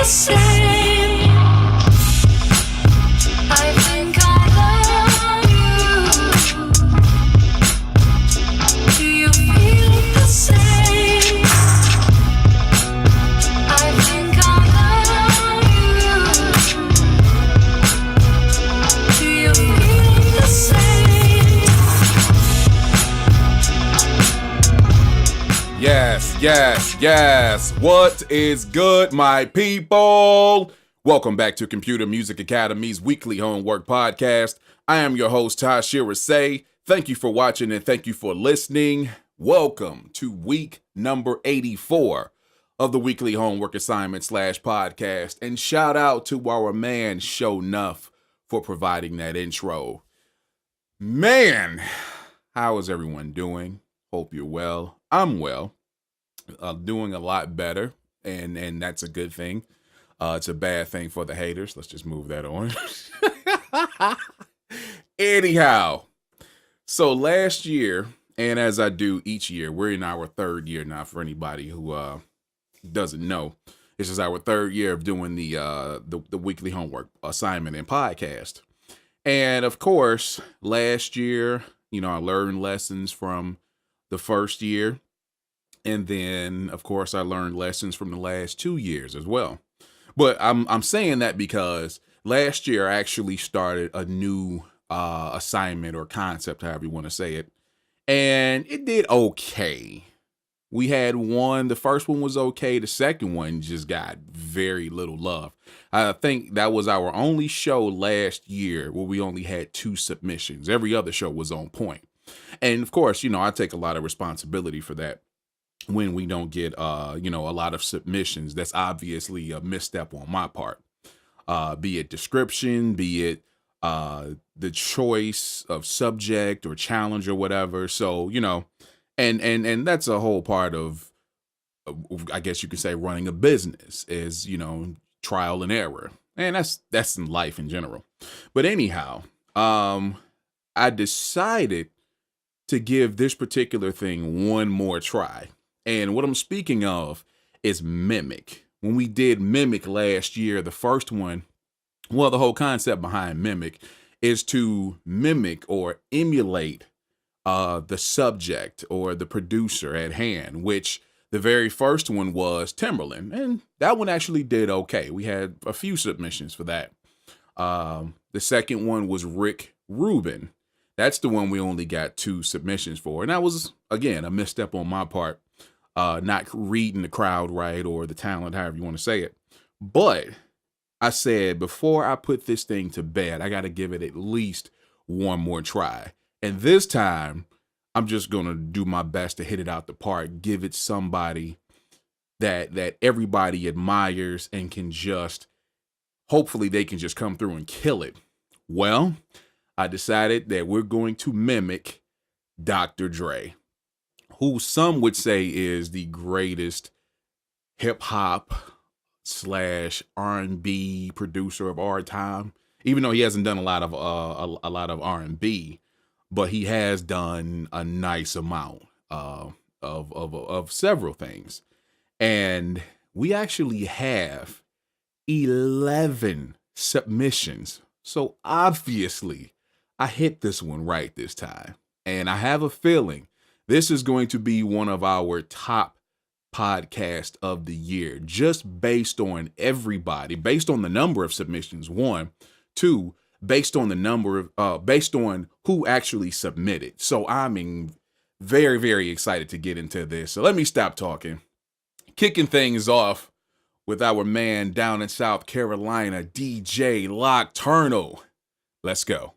same. I think I love you. Do you feel the same? I think I love you. Do you feel the same? Yes, yes, yes. What is good, my people? Welcome back to Computer Music Academy's weekly homework podcast. I am your host, Tashira Say. Thank you for watching and thank you for listening. Welcome to week number 84 of the weekly homework assignment / podcast. And shout out to our man, Sho-Nuff, for providing that intro. Man, how is everyone doing? Hope you're well. I'm well. Doing a lot better, and that's a good thing. It's a bad thing for the haters. Let's just move that on. Anyhow, so last year, and as I do each year, we're in our third year now. For anybody who doesn't know, this is our third year of doing the weekly homework assignment and podcast. And of course, last year, I learned lessons from the first year. And then, of course, I learned lessons from the last 2 years as well. But I'm saying that because last year I actually started a new assignment or concept, however you want to say it. And it did okay. We had one. The first one was okay. The second one just got very little love. I think that was our only show last year where we only had 2 submissions. Every other show was on point. And of course, I take a lot of responsibility for that. When we don't get, a lot of submissions, that's obviously a misstep on my part. Be it description, be it the choice of subject or challenge or whatever. So, and that's a whole part of, I guess you could say, running a business is, trial and error. And that's in life in general. But anyhow, I decided to give this particular thing one more try. And what I'm speaking of is Mimic. When we did Mimic last year, the first one, well, the whole concept behind Mimic is to mimic or emulate the subject or the producer at hand, which the very first one was Timberland. And that one actually did okay. We had a few submissions for that. The second one was Rick Rubin. That's the one we only got 2 submissions for. And that was, again, a misstep on my part. Not reading the crowd right or the talent, however you want to say it. But I said, before I put this thing to bed, I got to give it at least one more try. And this time, I'm just going to do my best to hit it out the park, give it somebody that everybody admires and can just, hopefully they can just come through and kill it. Well, I decided that we're going to mimic Dr. Dre, who some would say is the greatest hip hop / R&B producer of our time. Even though he hasn't done a lot of R&B, but he has done a nice amount of several things. And we actually have 11 submissions. So obviously, I hit this one right this time, and I have a feeling this is going to be one of our top podcasts of the year, just based on everybody, based on the number of submissions, 1, 2, based on the number of, based on who actually submitted. So I'm very, very excited to get into this. So let me stop talking. Kicking things off with our man down in South Carolina, DJ Lockturnal. Let's go.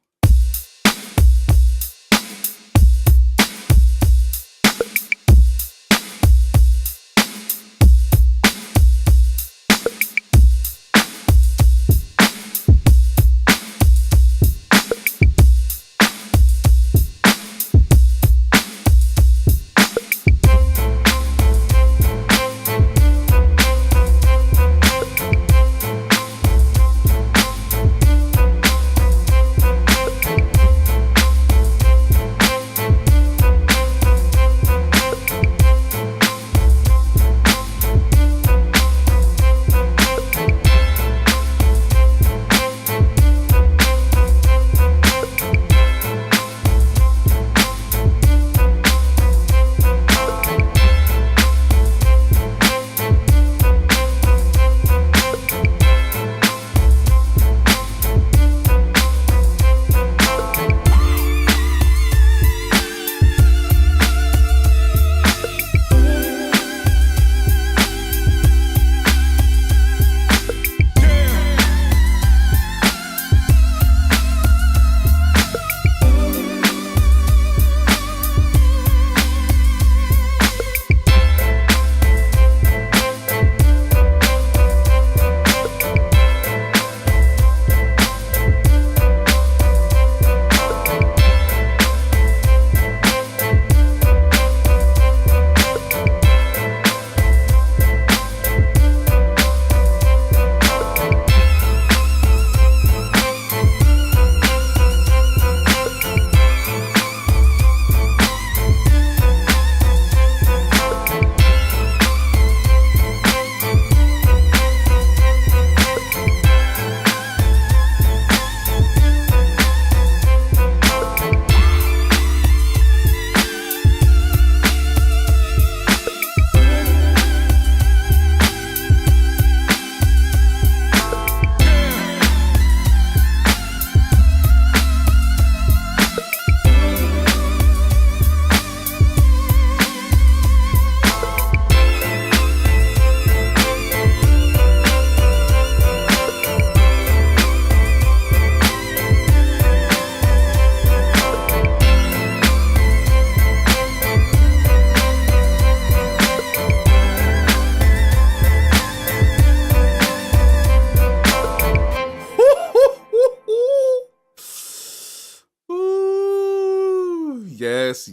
yes.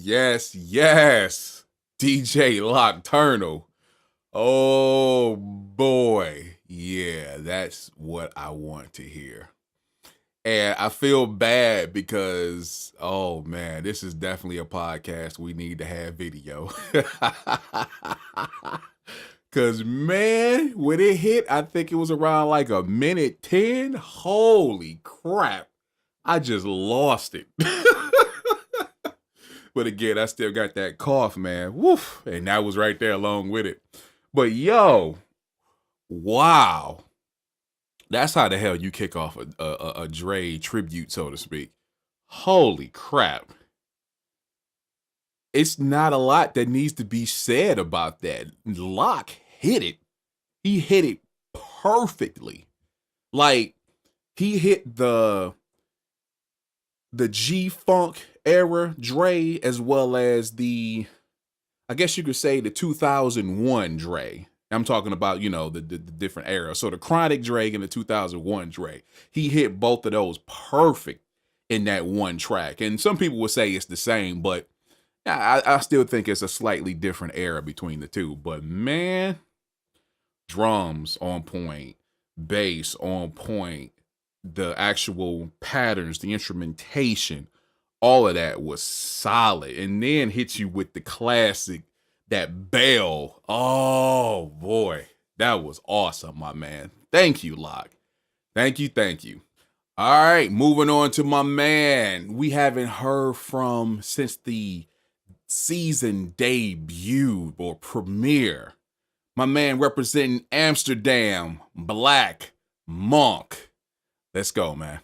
DJ Lockturnal. Oh boy. Yeah, that's what I want to hear. And I feel bad because, oh man, this is definitely a podcast we need to have video. Cause man, when it hit, I think it was around like a minute 10. Holy crap. I just lost it. But again, I still got that cough, man. Woof. And that was right there along with it. But yo, wow. That's how the hell you kick off a Dre tribute, so to speak. Holy crap. It's not a lot that needs to be said about that. Locke hit it. He hit it perfectly. Like, he hit the G-Funk era Dre, as well as the, I guess you could say, the 2001 Dre. I'm talking about, you know, the different era. So the Chronic Dre and the 2001 Dre. He hit both of those perfect in that one track. And some people would say it's the same, but I still think it's a slightly different era between the two. But man, drums on point, bass on point, the actual patterns, the instrumentation, all of that was solid. And then hits you with the classic, that bell. Oh boy, that was awesome, my man. Thank you, Locke. Thank you. All right, moving on to my man. We haven't heard from since the season debut or premiere. My man representing Amsterdam, Blackmonk. Let's go, man.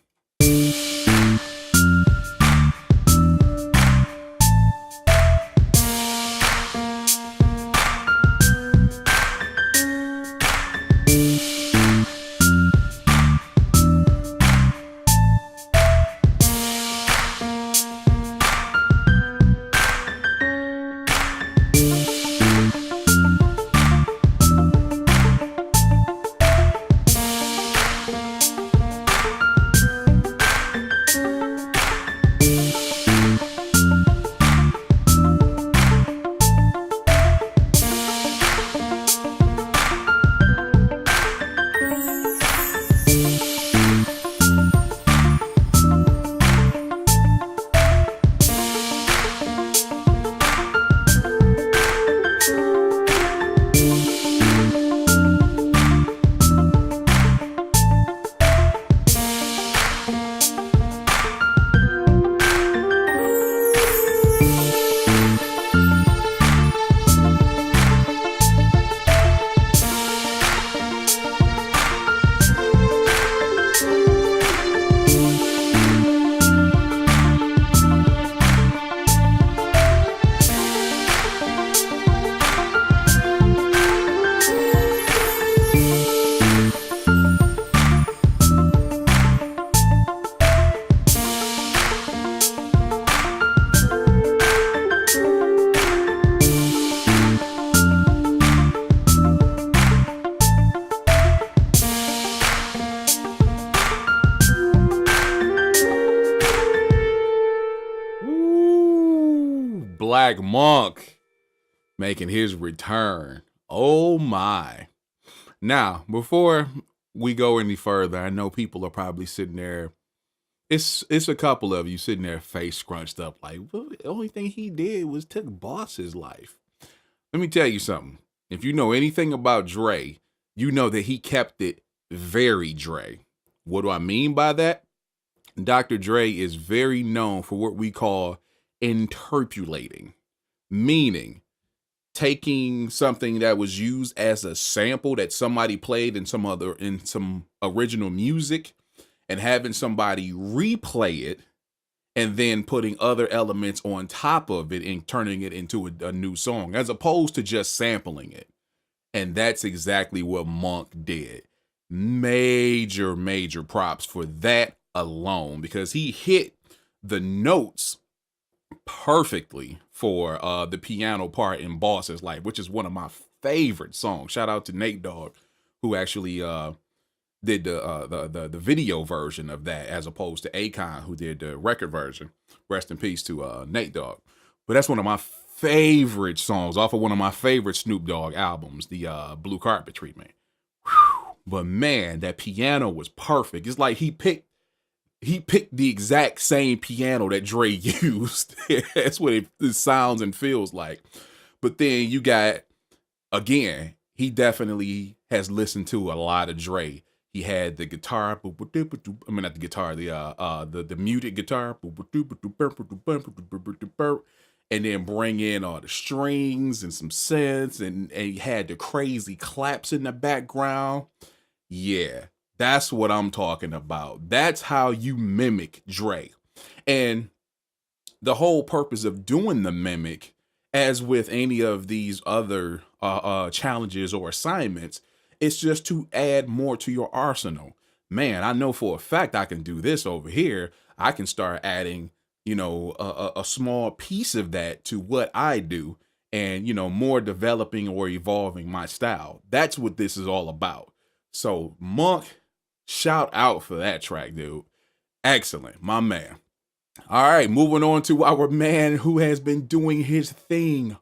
Blackmonk making his return. Oh my. Now, before we go any further, I know people are probably sitting there. It's a couple of you sitting there face scrunched up like, well, the only thing he did was took Boss's life. Let me tell you something. If you know anything about Dre, you know that he kept it very Dre. What do I mean by that? Dr. Dre is very known for what we call interpolating, meaning taking something that was used as a sample that somebody played in some original music and having somebody replay it and then putting other elements on top of it and turning it into a new song, as opposed to just sampling it. And that's exactly what Monk did. Major props for that alone, because he hit the notes perfectly for the piano part in Boss's Life, which is one of my favorite songs. Shout out to Nate Dogg, who actually did the video version of that, as opposed to Akon, who did the record version. Rest in peace to Nate Dogg. But that's one of my favorite songs off of one of my favorite Snoop Dogg albums, the Blue Carpet Treatment. Whew. But man, that piano was perfect. It's like he picked the exact same piano that Dre used. That's what it sounds and feels like. But then you got, again, he definitely has listened to a lot of Dre. He had the guitar, I mean not the guitar, the muted guitar, and then bring in all the strings and some synths, and he had the crazy claps in the background. Yeah, that's what I'm talking about. That's how you mimic Dre. And the whole purpose of doing the mimic, as with any of these other challenges or assignments, it's just to add more to your arsenal. Man, I know for a fact I can do this over here. I can start adding, a small piece of that to what I do, and, more developing or evolving my style. That's what this is all about. So Monk, shout out for that track, dude. Excellent, my man. All right, moving on to our man who has been doing his thing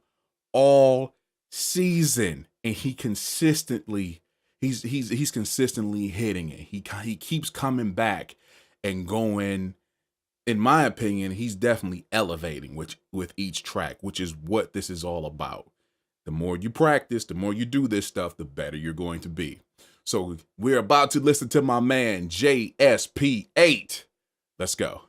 all season, and he's consistently hitting it. He keeps coming back and going. In my opinion, he's definitely elevating with each track, which is what this is all about. The more you practice, the more you do this stuff, the better you're going to be. So we're about to listen to my man JSP8. Let's go.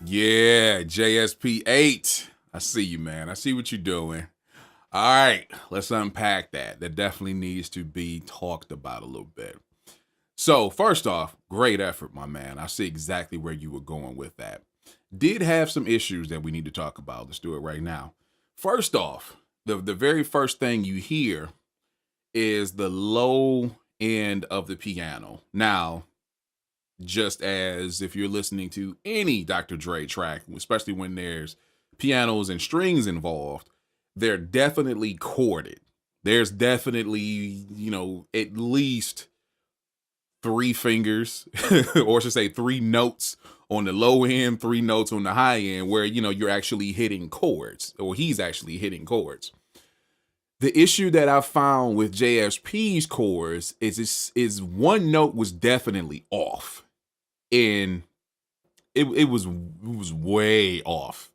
Yeah, JSP8. I see you, man. I see what you're doing. All right, let's unpack that. That definitely needs to be talked about a little bit. So, first off, great effort, my man. I see exactly where you were going with that. Did have some issues that we need to talk about. Let's do it right now. First off, the very first thing you hear is the low end of the piano. Now, just as if you're listening to any Dr. Dre track, especially when there's pianos and strings involved, they're definitely chorded. There's definitely, at least three fingers, or I should say three notes on the low end, three notes on the high end, where, you know, you're actually hitting chords, or he's actually hitting chords. The issue that I found with JSP's chords is one note was definitely off, and it was way off.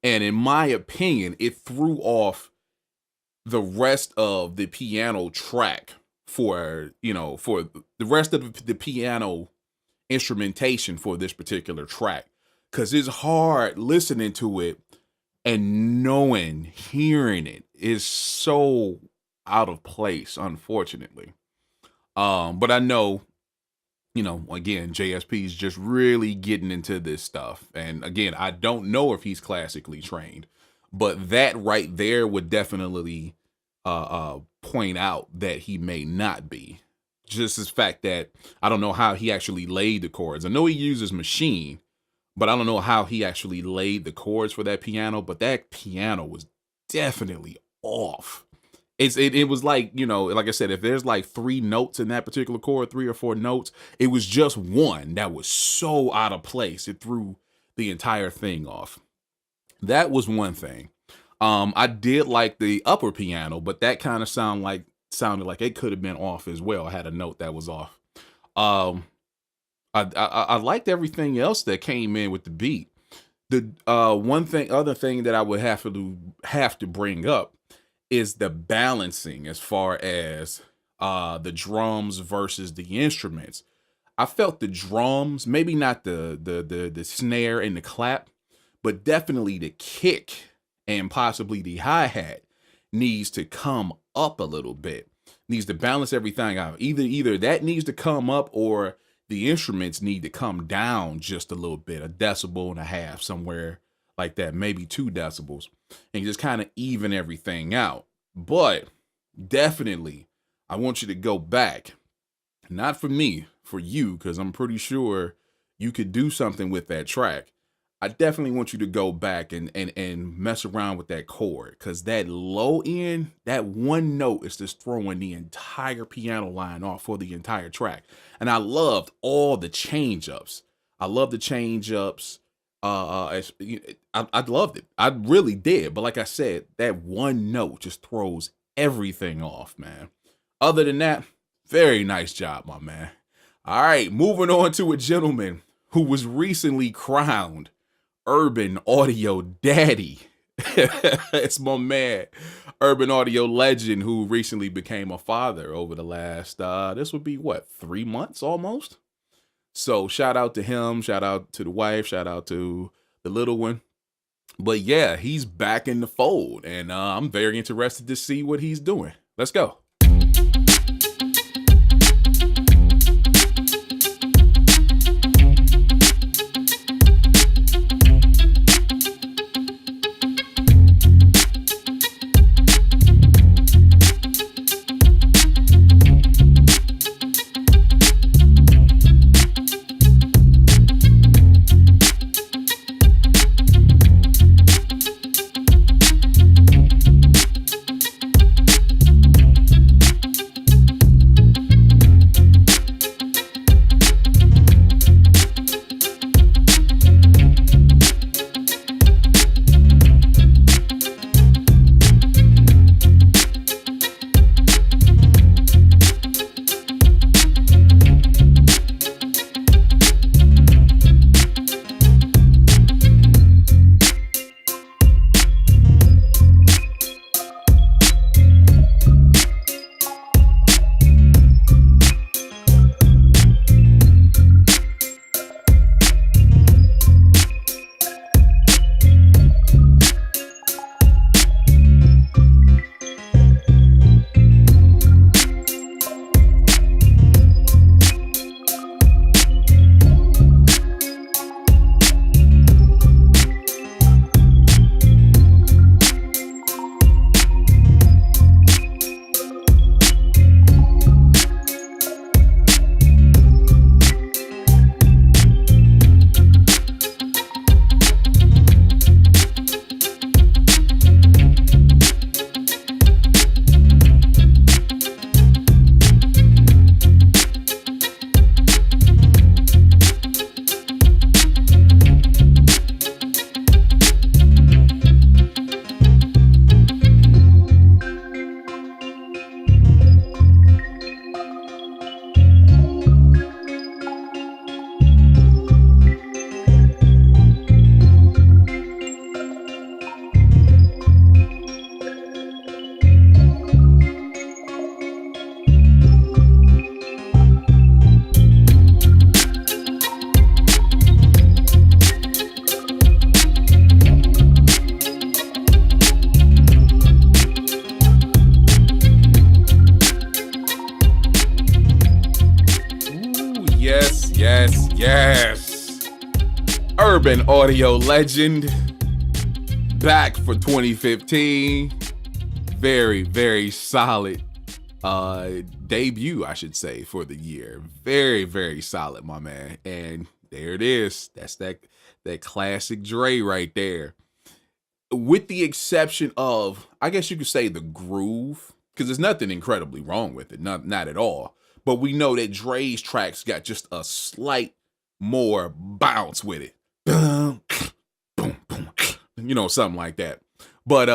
And in my opinion, it threw off the rest of the piano track for the rest of the piano instrumentation for this particular track. Because it's hard listening to it and hearing it is so out of place, unfortunately. But I know, you know, again, JSP is just really getting into this stuff. And again, I don't know if he's classically trained, but that right there would definitely point out that he may not be. Just the fact that I don't know how he actually laid the chords. I know he uses machine, but I don't know how he actually laid the chords for that piano. But that piano was definitely off. It was like, you know, like I said, if there's like three notes in that particular chord, 3 or 4 notes, it was just one that was so out of place. It threw the entire thing off. That was one thing. I did like the upper piano, but that kind of sounded like it could have been off as well. I had a note that was off. I liked everything else that came in with the beat. The other thing that I would have to bring up is the balancing as far as the drums versus the instruments. I felt the drums, maybe not the snare and the clap, but definitely the kick and possibly the hi-hat needs to come up a little bit. Needs to balance everything out. Either that needs to come up, or the instruments need to come down just a little bit, 1.5 decibels, somewhere like that, maybe 2 decibels, and just kind of even everything out. But definitely, I want you to go back, not for me, for you, because I'm pretty sure you could do something with that track. I definitely want you to go back and mess around with that chord, because that low end, that one note is just throwing the entire piano line off for the entire track. And I loved all the change ups. I loved the change ups. I loved it. I really did. But like I said, that one note just throws everything off, man. Other than that, very nice job, my man. All right, moving on to a gentleman who was recently crowned Urban Audio Daddy. It's my man, Urban Audio Legend, who recently became a father over the last, this would be 3 months almost? So shout out to him, shout out to the wife, shout out to the little one. But yeah, he's back in the fold, and I'm very interested to see what he's doing. Let's go. Yes. Urban audio legend. Back for 2015. Very, very solid debut, I should say, for the year. Very, very solid, my man. And there it is. That's that classic Dre right there. With the exception of, I guess you could say, the groove, because there's nothing incredibly wrong with it, not at all. But we know that Dre's tracks got just a slight more bounce with it. Boom, boom, boom, something like that. But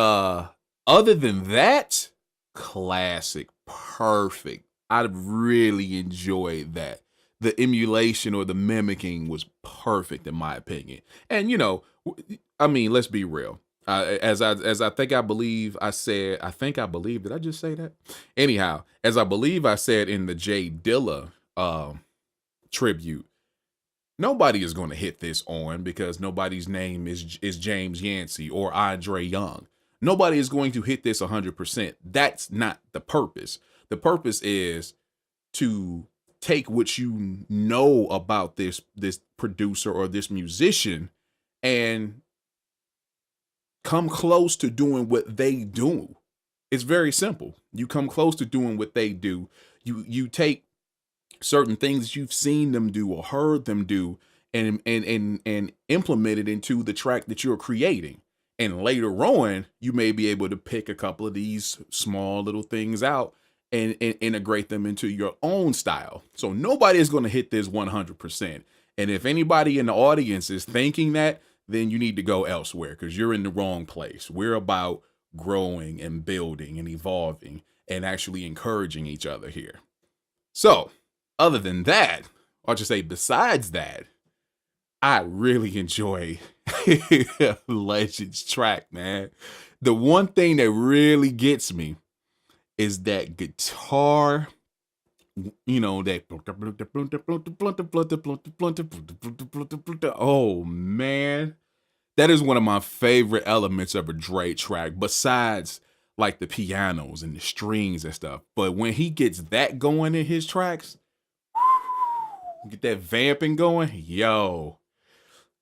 other than that, classic, perfect. I really enjoyed that. The emulation or the mimicking was perfect in my opinion. And let's be real. As I believe, did I just say that? Anyhow, as I believe I said in the J Dilla tribute, nobody is going to hit this on because nobody's name is James Yancey or Andre Young. Nobody is going to hit this 100%. That's not the purpose. The purpose is to take what you know about this producer or this musician and come close to doing what they do. It's very simple. You come close to doing what they do. You take certain things you've seen them do or heard them do and implement it into the track that you're creating. And later on, you may be able to pick a couple of these small little things out and integrate them into your own style. So nobody is going to hit this 100%. And if anybody in the audience is thinking that, then you need to go elsewhere because you're in the wrong place. We're about growing and building and evolving and actually encouraging each other here. So other than that, or just say besides that, I really enjoy Legends track, man. The one thing that really gets me is that guitar, oh man, that is one of my favorite elements of a Dre track, besides like the pianos and the strings and stuff. But when he gets that going in his tracks, get that vamping going, yo.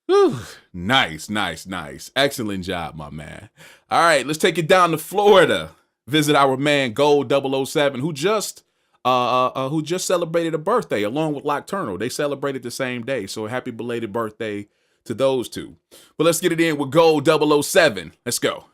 Whew. Nice. Excellent job, my man. All right, let's take it down to Florida. Visit our man Gold 007, who just celebrated a birthday along with Lockturnal. They celebrated the same day, so happy belated birthday to those two. But let's get it in with Gold 007. Let's go.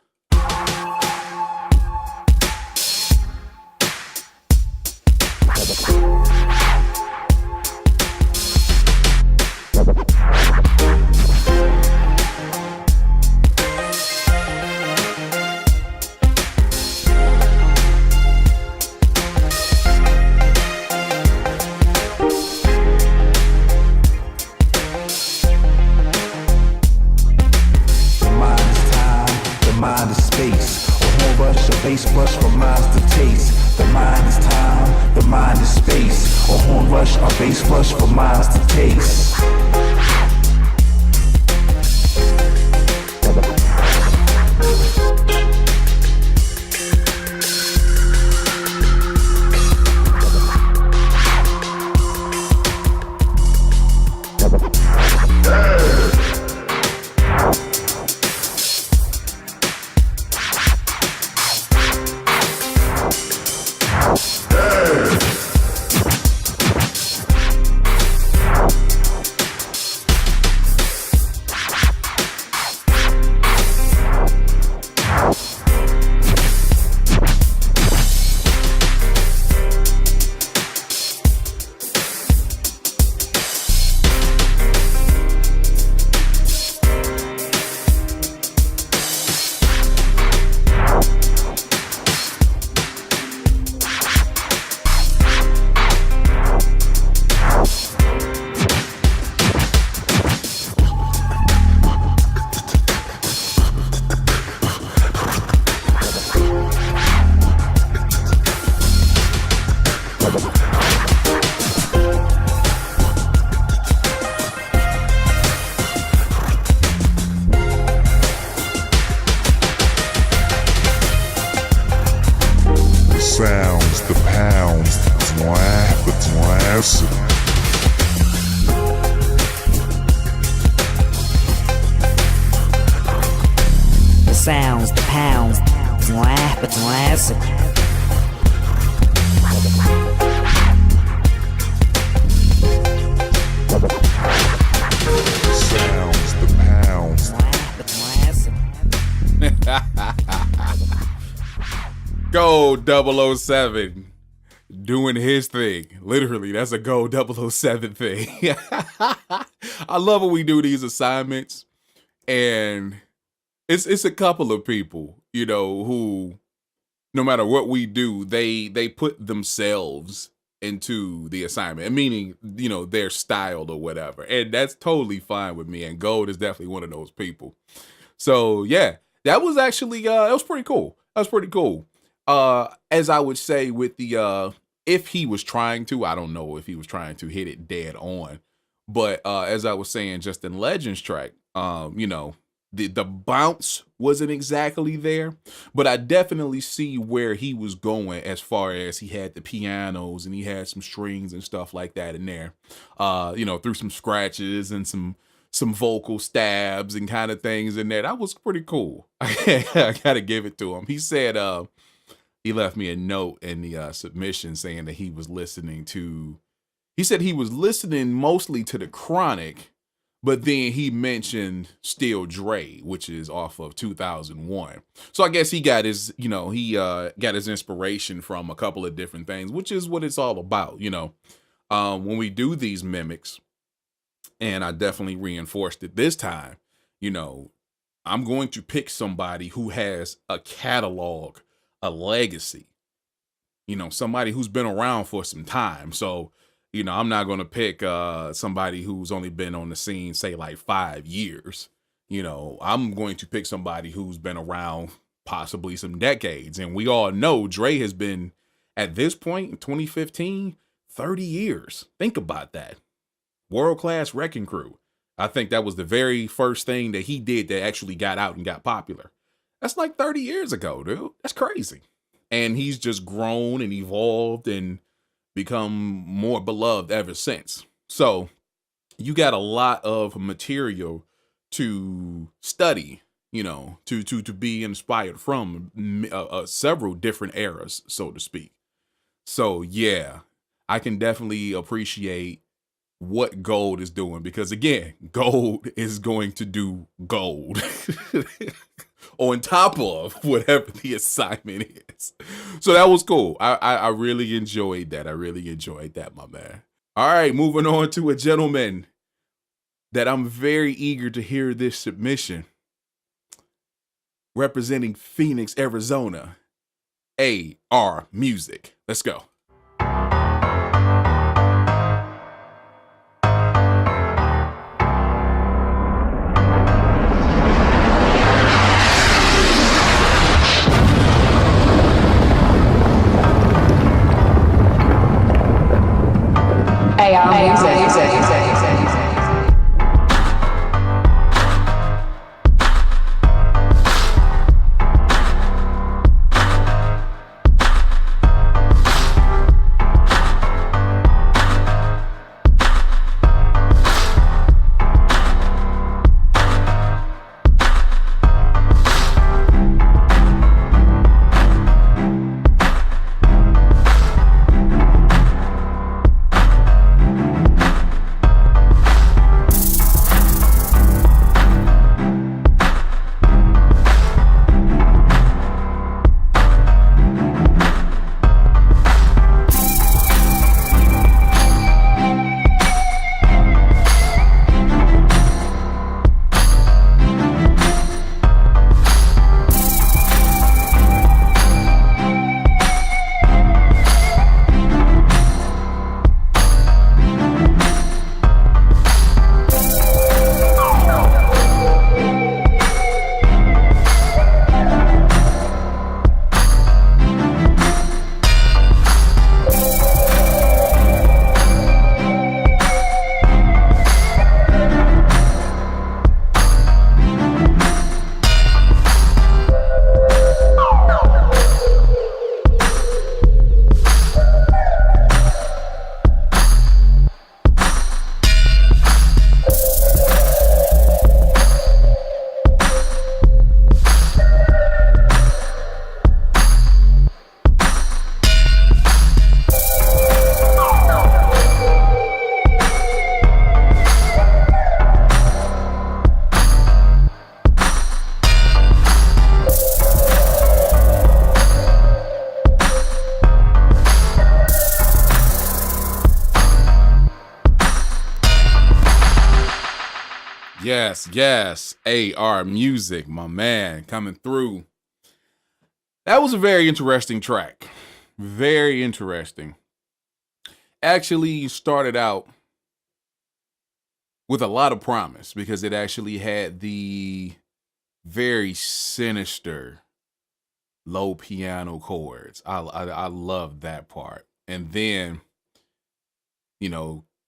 Bass rush for minds to taste. The mind is time, the mind is space. A horn rush, a bass rush for minds to taste. Sounds, the pounds, the classic. Classic. Sounds, the pounds. Classic. Gold 007 doing his thing. Literally, that's a Gold 007 thing. I love when we do these assignments, and it's a couple of people, you know, who no matter what we do, they put themselves into the assignment, meaning, you know, their style or whatever. And that's totally fine with me. And Gold is definitely one of those people. So yeah, that was actually, that was pretty cool. That was pretty cool. As I would say with the, if he was trying to, I don't know if he was trying to hit it dead on, but, as I was saying, just in Legends track, you know, the bounce wasn't exactly there, but I definitely see where he was going as far as he had the pianos and he had some strings and stuff like that in there, you know, through some scratches and some vocal stabs and kind of things in there. That was pretty cool. I gotta give it to him. He said, he left me a note in the submission saying that he was listening to, he said he was listening mostly to the Chronic, but then he mentioned Still Dre, which is off of 2001. So I guess he got his, you know, he got his inspiration from a couple of different things, which is what it's all about, you know. When we do these mimics, and I definitely reinforced it this time, you know, I'm going to pick somebody who has a catalog, a legacy, you know, somebody who's been around for some time. So, you know, I'm not going to pick somebody who's only been on the scene, say like 5 years. You know, I'm going to pick somebody who's been around possibly some decades. And we all know Dre has been at this point in 2015, 30 years. Think about that. World-class Wrecking Crew. I think that was the very first thing that he did that actually got out and got popular. That's like 30 years ago, dude. That's crazy. And he's just grown and evolved and become more beloved ever since. So you got a lot of material to study, you know, to be inspired from several different eras, so to speak. So yeah, I can definitely appreciate what Gold is doing, because again, Gold is going to do gold on top of whatever the assignment is. So that was cool. I really enjoyed that. I really enjoyed that, my man. All right, moving on to a gentleman that I'm very eager to hear this submission. Representing Phoenix, Arizona, AR Music. Let's go. Yes. AR Music, my man, coming through. That was a very interesting track. Very interesting. Actually started out with a lot of promise because it actually had the very sinister low piano chords. I love that part. And then,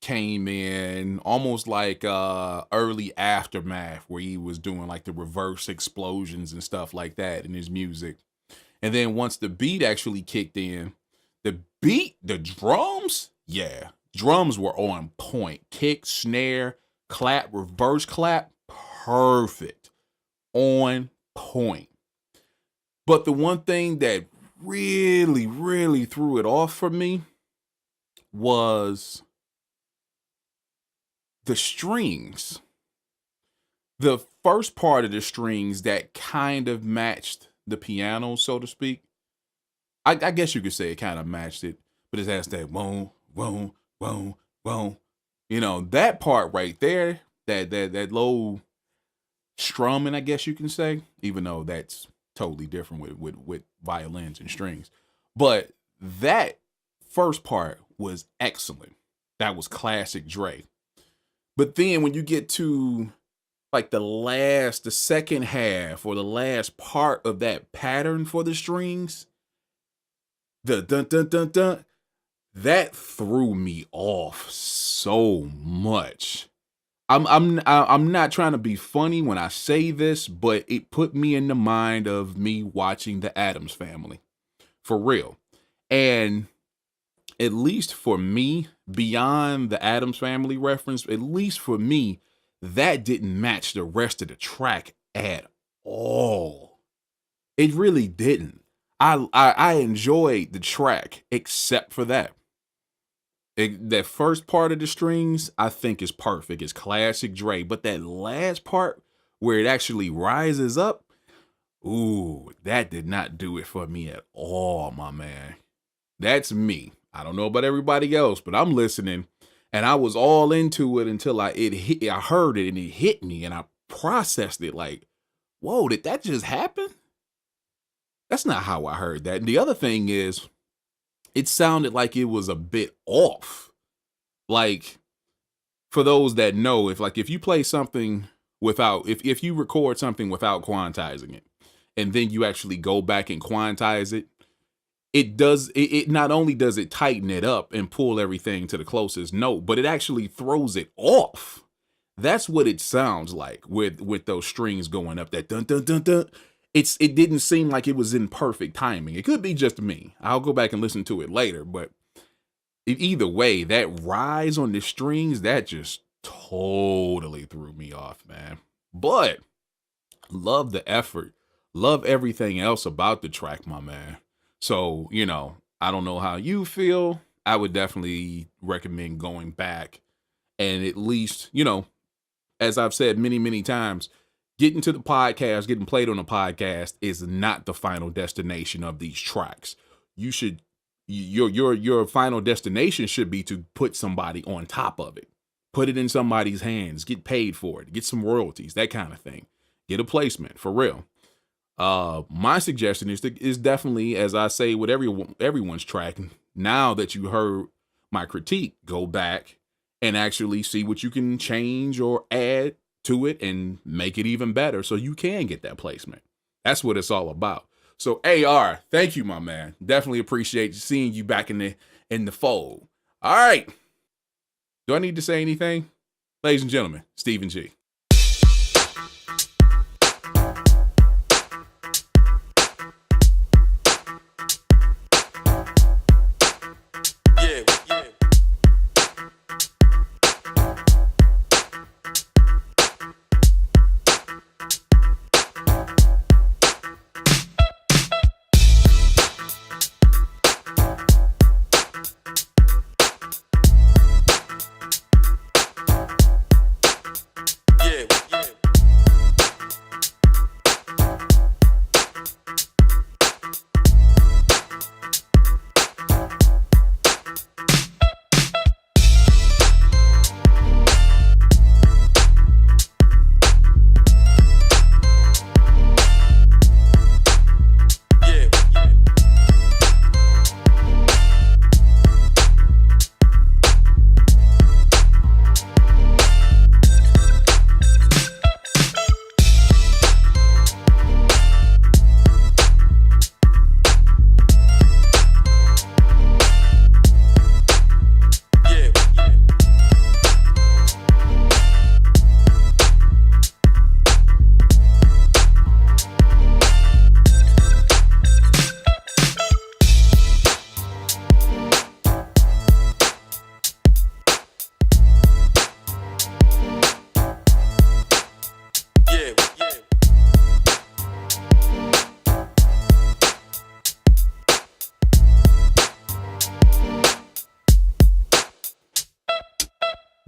came in almost like early Aftermath, where he was doing like the reverse explosions and stuff like that in his music. And then once the beat actually kicked in, the drums, drums were on point. Kick, snare, clap, reverse clap, perfect. On point. But the one thing that really, really threw it off for me was the strings. The first part of the strings that kind of matched the piano, so to speak. I guess you could say it kind of matched it, but it has that whoa, whoa, whoa, whoa. That part right there, that low strumming, I guess you can say, even though that's totally different with violins and strings. But that first part was excellent. That was classic Dre. But then when you get to like the second half or the last part of that pattern for the strings, the dun dun dun dun, that threw me off so much. I'm not trying to be funny when I say this, but it put me in the mind of me watching the Addams Family, for real. And at least for me, beyond the Addams Family reference, at least for me, that didn't match the rest of the track at all. It really didn't. I enjoyed the track except for that. That first part of the strings, I think, is perfect. It's classic Dre. But that last part where it actually rises up, ooh, that did not do it for me at all, my man. That's me. I don't know about everybody else, but I'm listening, and I was all into it until I heard it and it hit me, and I processed it like, whoa, did that just happen? That's not how I heard that. And the other thing is, it sounded like it was a bit off. Like, for those that know, if you play something without, if you record something without quantizing it, and then you actually go back and quantize it, it not only does it tighten it up and pull everything to the closest note, but it actually throws it off. That's what it sounds like with those strings going up, that dun dun dun dun. It didn't seem like it was in perfect timing. It could be just me. I'll go back and listen to it later, but either way, that rise on the strings, that just totally threw me off, man. But love the effort. Love everything else about the track, my man. So, I don't know how you feel. I would definitely recommend going back and at least, as I've said many, many times, getting to the podcast, getting played on a podcast is not the final destination of these tracks. Your final destination should be to put somebody on top of it. Put it in somebody's hands, get paid for it, get some royalties, that kind of thing. Get a placement, for real. My suggestion is definitely, as I say with everyone's track, now that you heard my critique, go back and actually see what you can change or add to it and make it even better so you can get that placement. That's what it's all about. So AR, thank you, my man. Definitely appreciate seeing you back in the fold. All right. Do I need to say anything? Ladies and gentlemen, Stevan G.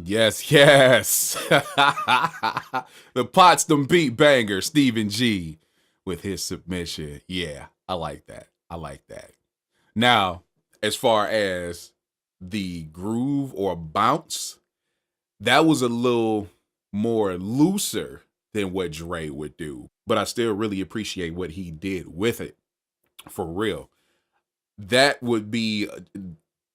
Yes, yes. The Potsdam beat banger, Stevan G, with his submission. Yeah, I like that. I like that. Now, as far as the groove or bounce, that was a little more looser than what Dre would do. But I still really appreciate what he did with it. For real. That would be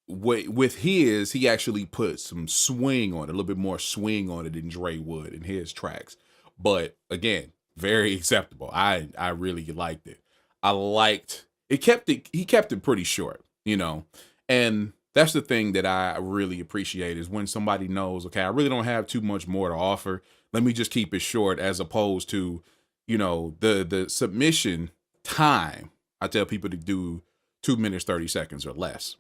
with his, he actually put some swing on it, a little bit more swing on it than Dre would in his tracks. But again, very acceptable. I really liked it. I liked it. He kept it pretty short, you know. And that's the thing that I really appreciate is when somebody knows, okay, I really don't have too much more to offer. Let me just keep it short, as opposed to, you know, the submission time. I tell people to do 2 minutes, 30 seconds or less.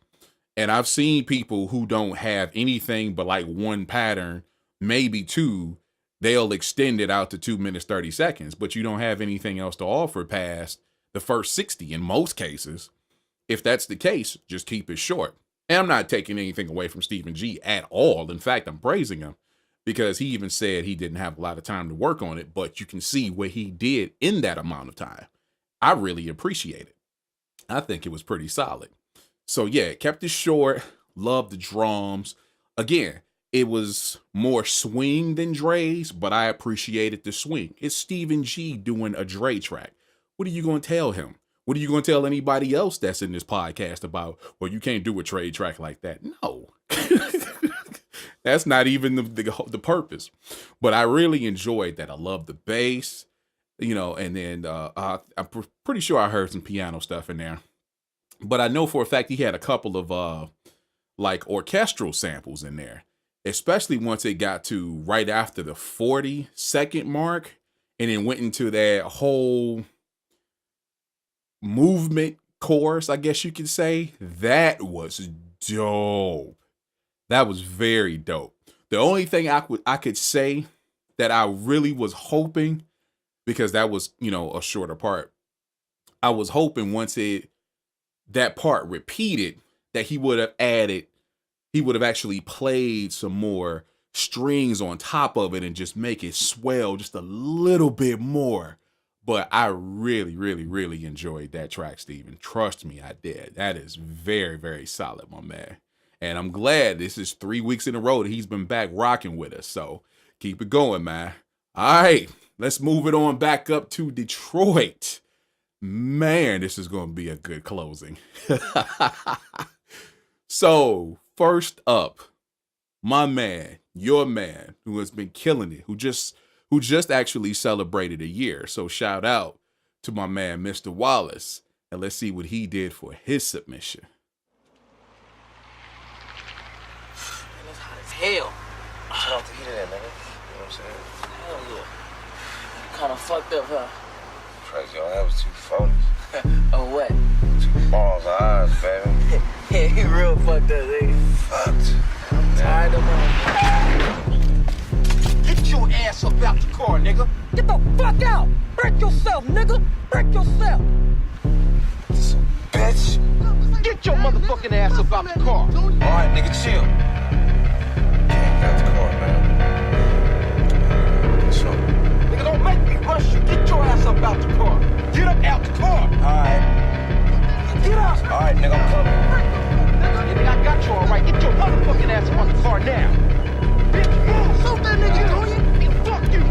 And I've seen people who don't have anything but like one pattern, maybe two, they'll extend it out to 2 minutes, 30 seconds, but you don't have anything else to offer past the first 60 in most cases. If that's the case, just keep it short. And I'm not taking anything away from Stevan G at all. In fact, I'm praising him because he even said he didn't have a lot of time to work on it, but you can see what he did in that amount of time. I really appreciate it. I think it was pretty solid. So yeah, it kept it short. Loved the drums. Again, it was more swing than Dre's, but I appreciated the swing. It's Stevan G doing a Dre track. What are you going to tell him? What are you going to tell anybody else that's in this podcast about, well, you can't do a Dre track like that? No. That's not even the purpose. But I really enjoyed that. I love the bass, you know, and then I'm pretty sure I heard some piano stuff in there. But I know for a fact he had a couple of like orchestral samples in there, especially once it got to right after the 40-second mark and then went into that whole movement chorus, I guess you could say. That was dope. That was very dope. The only thing I could say that I really was hoping, because that was, you know, a shorter part, I was hoping once that part repeated that he would have actually played some more strings on top of it and just make it swell just a little bit more. But I really, really, really enjoyed that track, Steven. Trust me, I did. That is very, very solid, my man. And I'm glad this is 3 weeks in a row that he's been back rocking with us. So keep it going, man. All right, let's move it on back up to Detroit. Man, this is going to be a good closing. So first up, my man, your man, who has been killing it, who just actually celebrated a year. So shout out to my man, Mr. Wallace, and let's see what he did for his submission. Man, it's hot as hell. Turn off the heater then, nigga. You know what I'm saying? Hell yeah. You kind of fucked up, huh? Crazy, all that was 2 phonies. Oh, what? 2 balls of eyes, baby. Yeah, he real fucked up, nigga. Fucked. I'm tired of him. Get your ass up out the car, nigga. Get the fuck out. Break yourself, nigga. Break yourself. This bitch. Get your motherfucking ass up out the car. All right, nigga, chill. Can't get out the car, man. So, Nigga, don't make me rush you. Get your ass up out the car. Get up out the car. all right. Get up. All right, nigga, I'm coming. Yeah, nigga, I got you all right. Get your motherfucking ass up out the car now. Bitch, move. Shoot that nigga, do you? Fuck you.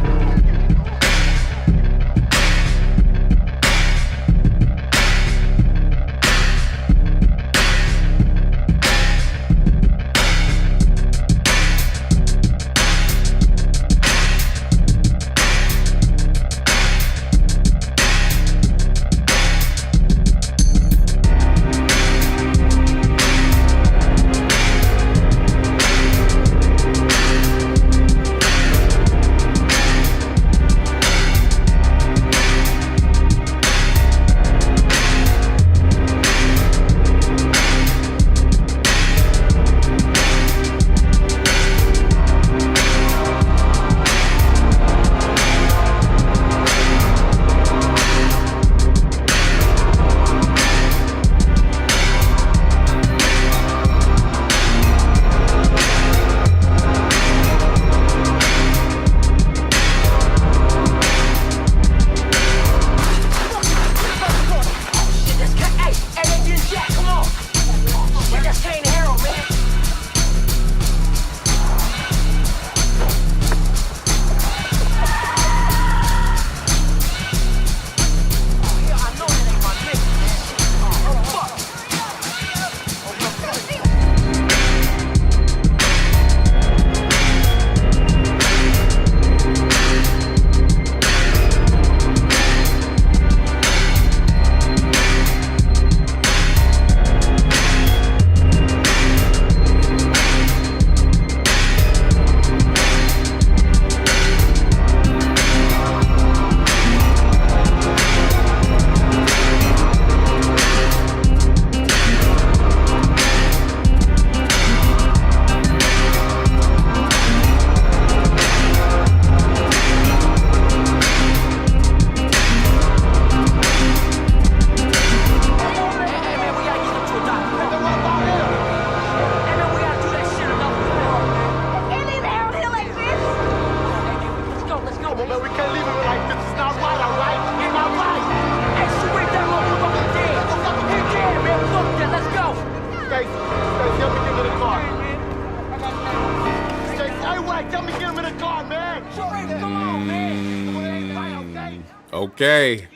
Okay.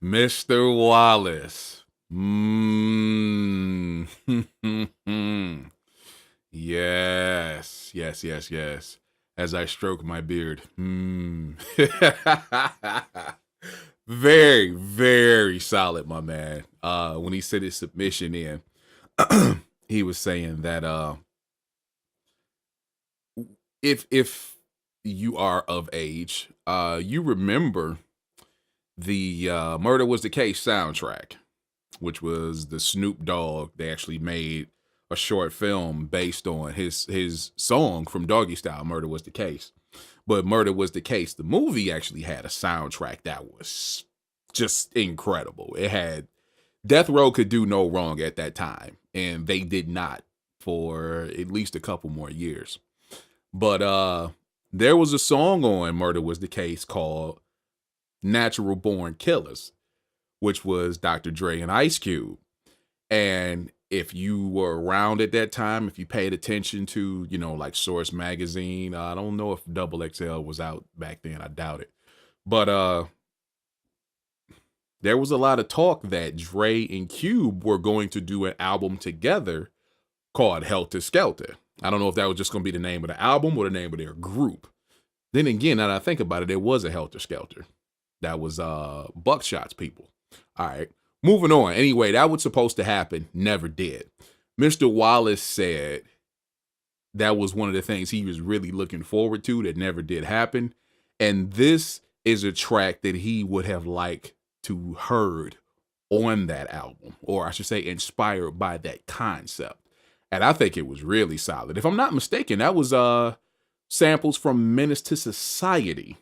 Mr. Wallace. Yes. Yes, yes, yes. As I stroke my beard. Very, very solid, my man. When he sent his submission in, he was saying that if you are of age, you remember the Murder Was the Case soundtrack, which was the Snoop Dogg. They actually made a short film based on his song from Doggy Style, Murder Was the Case. But Murder Was the Case, the movie actually had a soundtrack that was just incredible. It had Death Row could do no wrong at that time, and they did not for at least a couple more years. But there was a song on Murder Was the Case called Natural Born Killers, which was Dr. Dre and Ice Cube. And if you were around at that time, if you paid attention to, you know, like Source Magazine, I don't know if Double XL was out back then. I doubt it. But there was a lot of talk that Dre and Cube were going to do an album together called Helter Skelter. I don't know if that was just going to be the name of the album or the name of their group. Then again, now that I think about it, there was a Helter Skelter. That was Buckshot's people. All right. Moving on. Anyway, that was supposed to happen. Never did. Mr. Wallace said that was one of the things he was really looking forward to that never did happen. And this is a track that he would have liked to heard on that album, or I should say inspired by that concept. And I think it was really solid. If I'm not mistaken, that was samples from Menace to Society.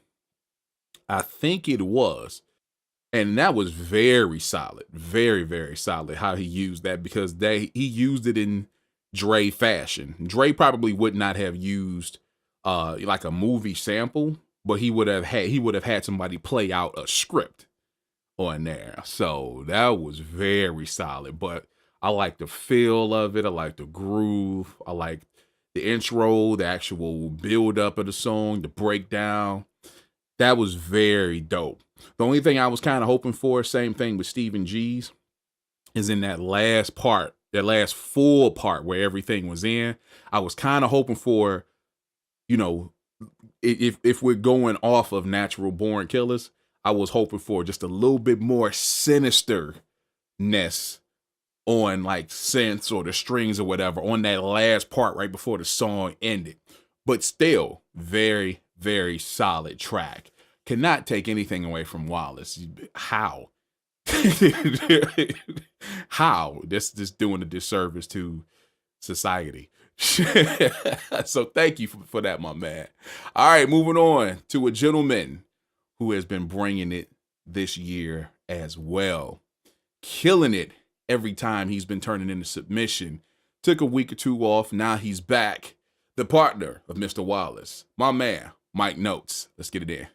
I think it was. And that was very solid, very, very solid how he used that, because he used it in Dre fashion. Dre probably would not have used like a movie sample, but he would have had somebody play out a script on there. So that was very solid. But I like the feel of it. I like the groove. I like the intro, the actual build up of the song, the breakdown. That was very dope. The only thing I was kind of hoping for, same thing with Stevan G's, is in that last part, that last full part where everything was in. I was kind of hoping for, you know, if we're going off of Natural Born Killers, I was hoping for just a little bit more sinisterness on like synths or the strings or whatever on that last part right before the song ended. But still, very, very solid track. Cannot take anything away from Wallace. How? How? This doing a disservice to society. So thank you for that, my man. All right, moving on to a gentleman who has been bringing it this year as well. Killing it every time he's been turning into submission. Took a week or two off. Now he's back. The partner of Mr. Wallace, my man, MICnotes. Let's get it in.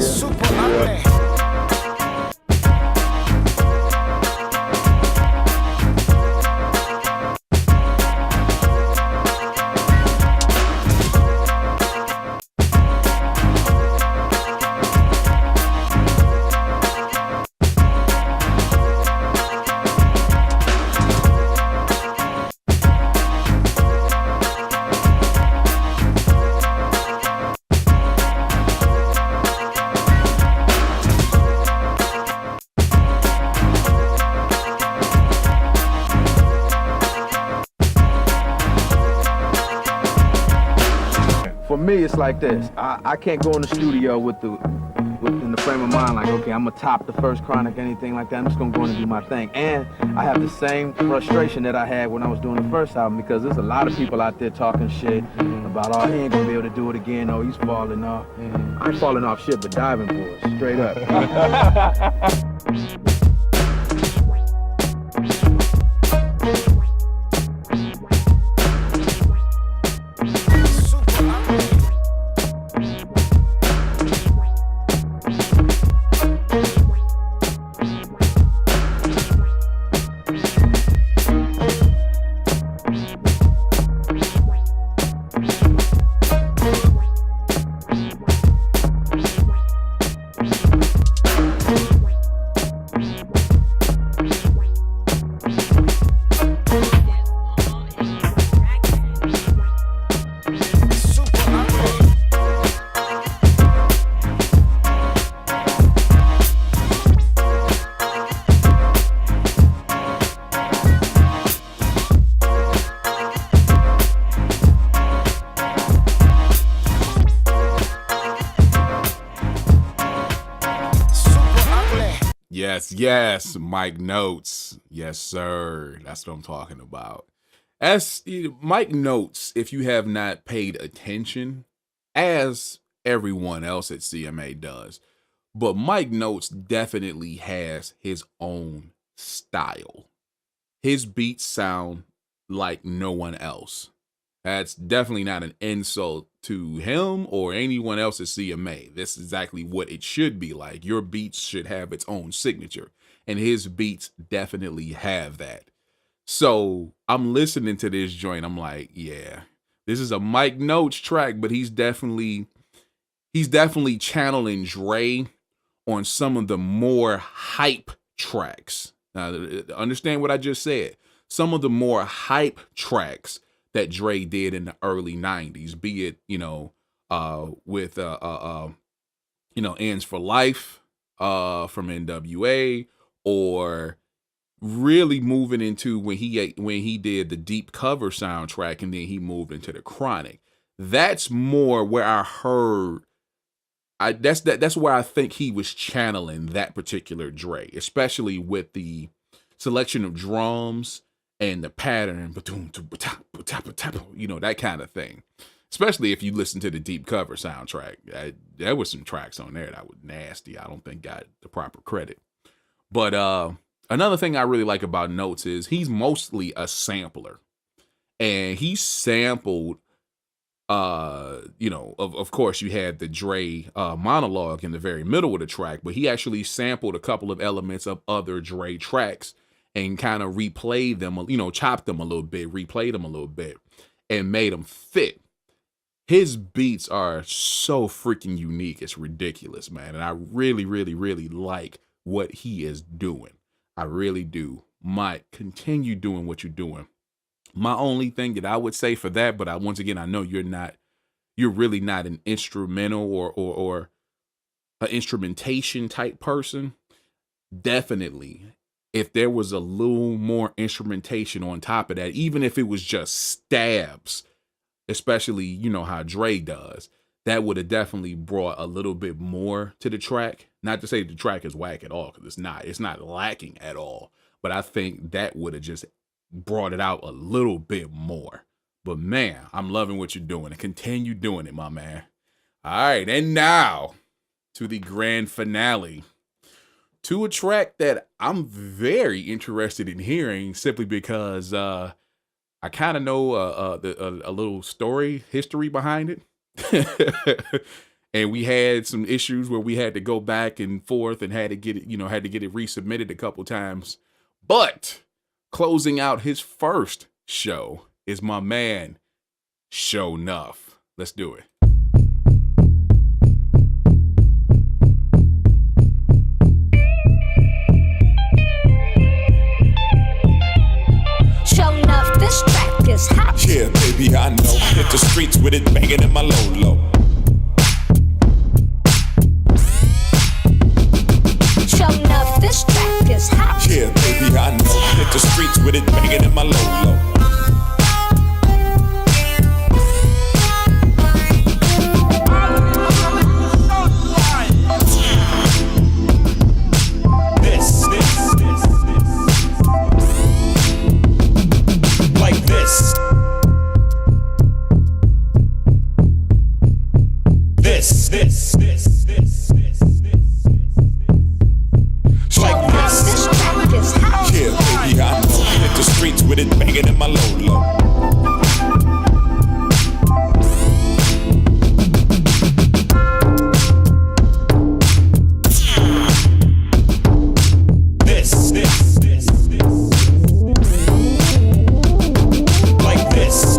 Super ugly. For me, it's like this. I can't go in the studio in the frame of mind like, okay, I'm gonna top the first Chronic, anything like that. I'm just gonna go in and do my thing. And I have the same frustration that I had when I was doing the first album, because there's a lot of people out there talking shit about, oh, he ain't gonna be able to do it again. Oh, he's falling off. I ain't falling off shit, but diving boards, straight up. Yes. MICnotes. Yes, sir. That's what I'm talking about. As MICnotes, if you have not paid attention, as everyone else at CMA does, but MICnotes definitely has his own style. His beats sound like no one else. That's definitely not an insult to him or anyone else at CMA. This is exactly what it should be like. Your beats should have its own signature, and his beats definitely have that. So I'm listening to this joint. I'm like, yeah, this is a MICnotes track, but he's definitely channeling Dre on some of the more hype tracks. Now, understand what I just said. Some of the more hype tracks that Dre did in the early 90s, be it, with Ends for Life from NWA, or really moving into when he did the Deep Cover soundtrack, and then he moved into the Chronic. That's more where I heard that's where I think he was channeling that particular Dre, especially with the selection of drums and the pattern, that kind of thing. Especially if you listen to the Deep Cover soundtrack. There was some tracks on there that were nasty. I don't think got the proper credit. But another thing I really like about Notes is he's mostly a sampler. And he sampled, of course, you had the Dre monologue in the very middle of the track, but he actually sampled a couple of elements of other Dre tracks and kind of replayed them, chopped them a little bit, replayed them a little bit, and made them fit. His beats are so freaking unique. It's ridiculous, man. And I really, really, really like what he is doing. I really do. Mike, continue doing what you're doing. My only thing that I would say for that, but once again, I know you're really not an instrumental or an instrumentation type person. Definitely, if there was a little more instrumentation on top of that, even if it was just stabs, especially, how Dre does, that would have definitely brought a little bit more to the track. Not to say the track is whack at all, because it's not lacking at all. But I think that would have just brought it out a little bit more. But man, I'm loving what you're doing, and continue doing it, my man. All right, and now to the grand finale, to a track that I'm very interested in hearing, simply because I kind of know a little history behind it. And we had some issues where we had to go back and forth and had to get it resubmitted a couple times. But closing out his first show is my man, Sho-Nuff. Let's do it. Sho-Nuff, this track is hot. Yeah, baby, I know. Hit the streets with it banging in my low. Sho-Nuff, this track is hot. Yeah, baby, I know. Hit the streets with it banging in my low. Like this. Like this. This track is hot. Yeah, baby, I know. Hit the streets with it banging in my low. Like this.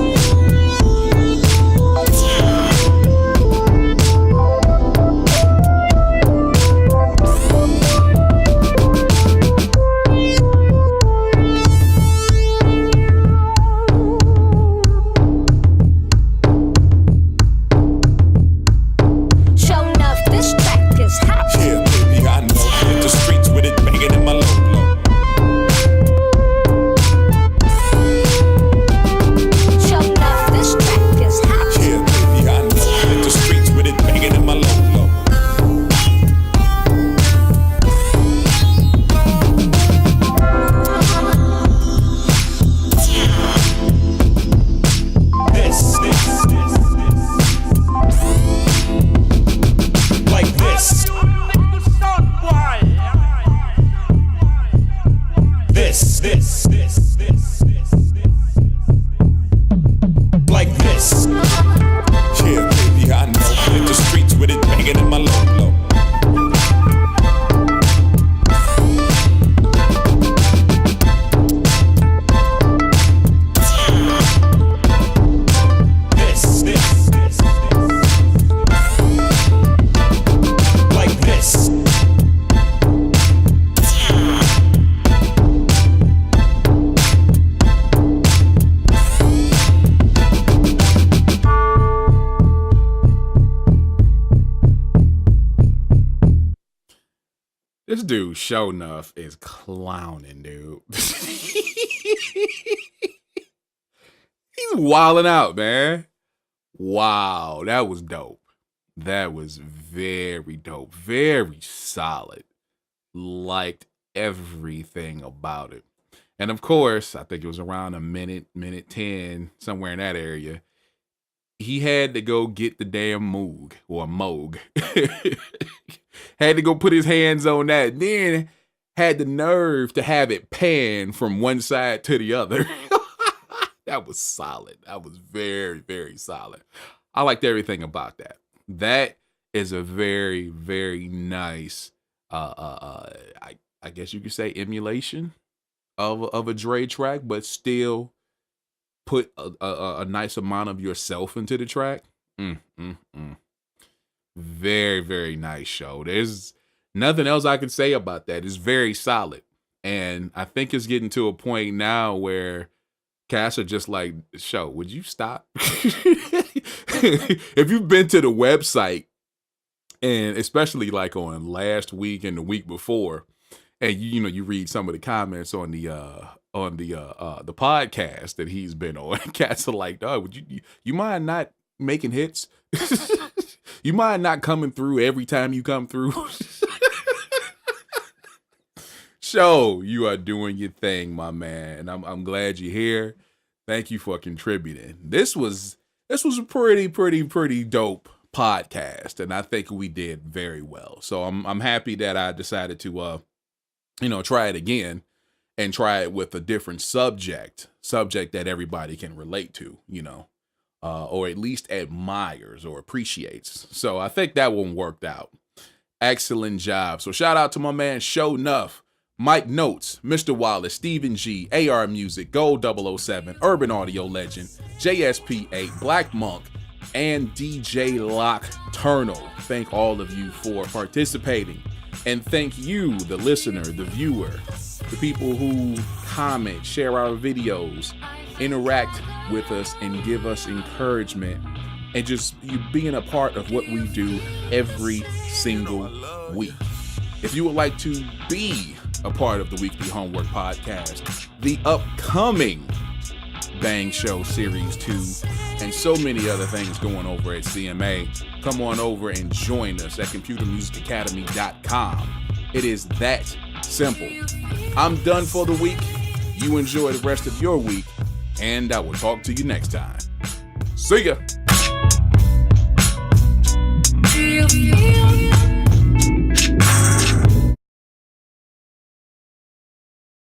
dude Sho-Nuff is clowning, dude. He's wilding out, man. Wow, that was dope. That was very dope. Very solid. Liked everything about it. And of course, I think it was around a minute 10, somewhere in that area. He had to go get the damn Moog or Moog. Had to go put his hands on that. Then had the nerve to have it pan from one side to the other. That was solid. That was very, very solid. I liked everything about that. That is a very, very nice, I guess you could say emulation of a Dre track, but still put a nice amount of yourself into the track. Very, very nice show. There's nothing else I can say about that. It's very solid. And I think it's getting to a point now where cats are just like, Sho, would you stop? If you've been to the website, and especially like on last week and the week before, and you read some of the comments on the podcast that he's been on, cats are like, oh, would you mind not making hits? You mind not coming through every time you come through? Sho, you are doing your thing, my man, and I'm glad you're here. Thank you for contributing. This was a pretty dope podcast, and I think we did very well. So I'm happy that I decided to try it again and try it with a different subject that everybody can relate to, or at least admires or appreciates. So I think that one worked out. Excellent job. So shout out to my man Sho-Nuff, MICnotes, Mr. Wallace, Stevan G, AR Music, Gold 007, Urban Audio Legend, JSP8, Blackmonk, and DJ Lockturnal. Thank all of you for participating. And thank you, the listener, the viewer, the people who comment, share our videos, interact with us, and give us encouragement, and just you being a part of what we do every single week. If you would like to be a part of the Weekly Homework Podcast, the upcoming Bang Show Series 2, and so many other things going over at CMA, come on over and join us at computermusicacademy.com. It is that simple. I'm done for the week. You enjoy the rest of your week, and I will talk to you next time. See ya. Do you feel